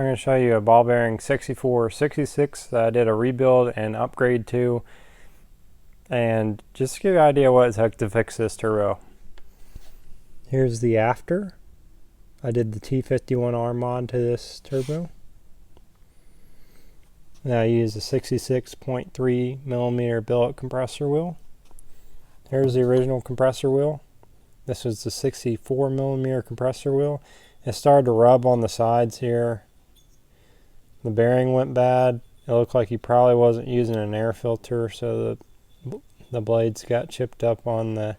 I'm going to show you a ball bearing 6466 that I did a rebuild and upgrade to, and just to give you an idea what it took to fix this turbo. Here's the after. I did the T51R mod to this turbo. Now I used a 66.3 millimeter billet compressor wheel. Here's the original compressor wheel. This was the 64 millimeter compressor wheel. It started to rub on the sides here. The bearing went bad. It looked like he probably wasn't using an air filter, so the blades got chipped up on the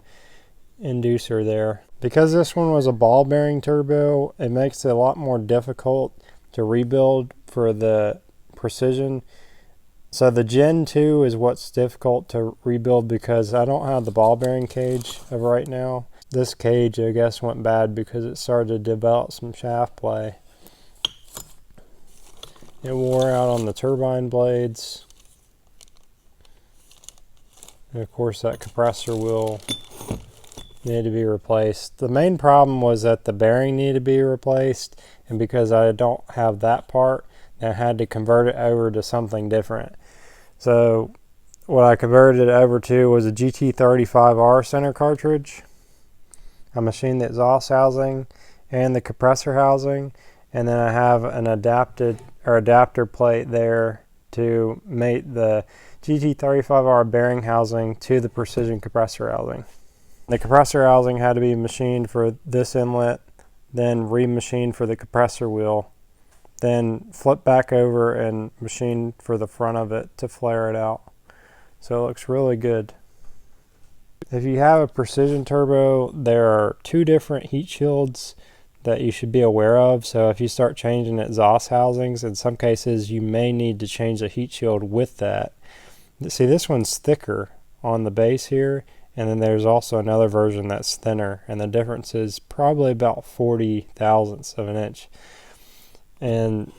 inducer there. Because this one was a ball bearing turbo, it makes it a lot more difficult to rebuild for the precision. So the Gen 2 is what's difficult to rebuild because I don't have the ball bearing cage of right now. This cage, I guess, went bad because it started to develop some shaft play. It wore out on the turbine blades. And of course that compressor wheel needed to be replaced. The main problem was that the bearing needed to be replaced, and because I don't have that part, I had to convert it over to something different. So what I converted it over to was a GT35R center cartridge. I machined the exhaust housing and the compressor housing, and then I have an adapter plate there to mate the GT35R bearing housing to the precision compressor housing. The compressor housing had to be machined for this inlet, then remachined for the compressor wheel, then flip back over and machine for the front of it to flare it out. So it looks really good. If you have a precision turbo, there are two different heat shields that you should be aware of. So if you start changing exhaust housings, in some cases you may need to change the heat shield with that. See, this one's thicker on the base here, and then there's also another version that's thinner, and the difference is probably about 40 thousandths of an inch. And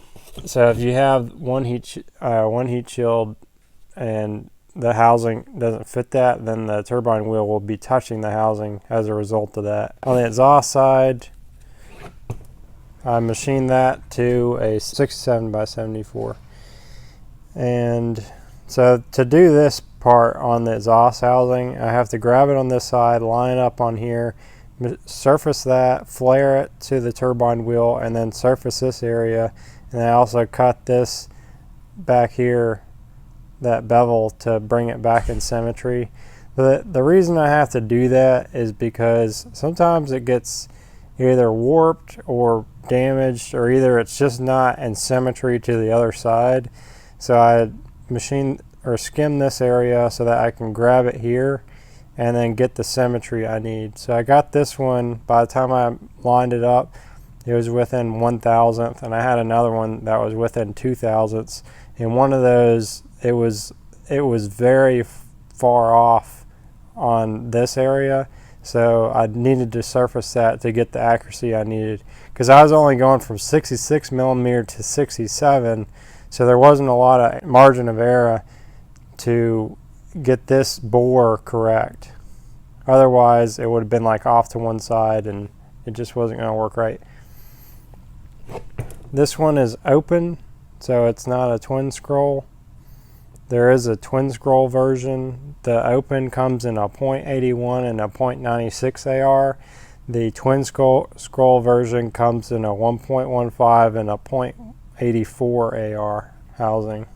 so if you have one heat shield and the housing doesn't fit that, then the turbine wheel will be touching the housing as a result of that. On the exhaust side, I machined that to a 67x74. And so to do this part on the exhaust housing, I have to grab it on this side, line it up on here, surface that, flare it to the turbine wheel, and then surface this area. And I also cut this back here, that bevel, to bring it back in symmetry. The reason I have to do that is because sometimes it gets either warped or damaged, or either it's just not in symmetry to the other side. So I skim this area so that I can grab it here and then get the symmetry I need. So I got this one. By the time I lined it up, it was within 1,000th, and I had another one that was within 2,000ths. And one of those, it was very far off on this area, so I needed to surface that to get the accuracy I needed, because I was only going from 66 millimeter to 67, so there wasn't a lot of margin of error to get this bore correct. Otherwise it would have been like off to one side and it just wasn't going to work right. This one is open, so it's not a twin scroll. There is a twin scroll version. The open comes in a .81 and a .96 AR. The twin scroll version comes in a 1.15 and a .84 AR housing.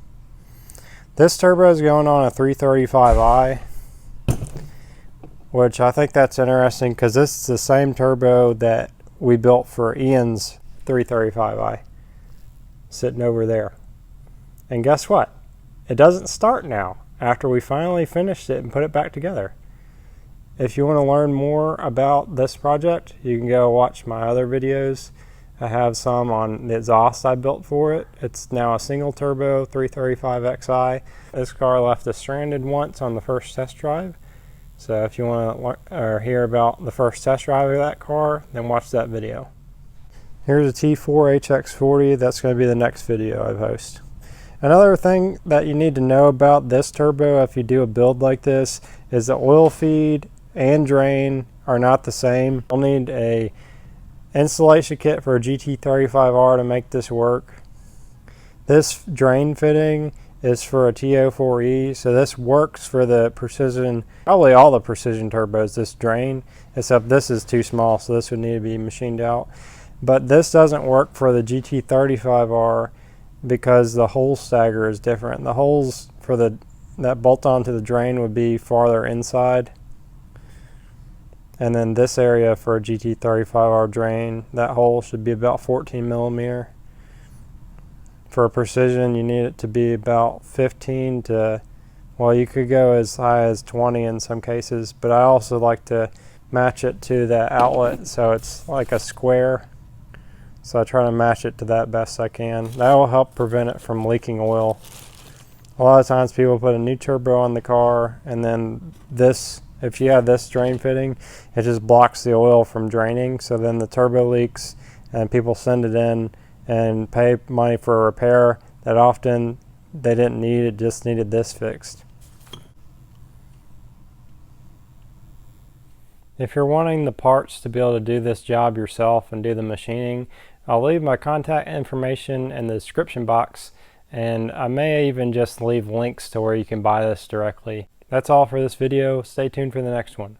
This turbo is going on a 335i, which I think that's interesting because this is the same turbo that we built for Ian's 335i, sitting over there. And guess what? It doesn't start now after we finally finished it and put it back together. If you want to learn more about this project, you can go watch my other videos. I have some on the exhaust I built for it. It's now a single turbo 335xi. This car left us stranded once on the first test drive. So if you want to hear about the first test drive of that car, then watch that video. Here's a T4 HX40. That's going to be the next video I post. Another thing that you need to know about this turbo if you do a build like this is the oil feed and drain are not the same. You'll need a installation kit for a GT35R to make this work. This drain fitting is for a TO4E, so this works for the precision, probably all the precision turbos, this drain, except this is too small, so this would need to be machined out. But this doesn't work for the GT35R because the hole stagger is different. The holes for that bolt onto the drain would be farther inside. And then this area for a GT35R drain, that hole should be about 14 millimeter. For a precision, you need it to be about 15 to, well, you could go as high as 20 in some cases, but I also like to match it to the outlet so it's like a square. So I try to match it to that best I can. That will help prevent it from leaking oil. A lot of times people put a new turbo on the car, and then this, if you have this drain fitting, it just blocks the oil from draining, so then the turbo leaks and people send it in and pay money for a repair that often they didn't need, it just needed this fixed. If you're wanting the parts to be able to do this job yourself and do the machining, I'll leave my contact information in the description box, and I may even just leave links to where you can buy this directly. That's all for this video. Stay tuned for the next one.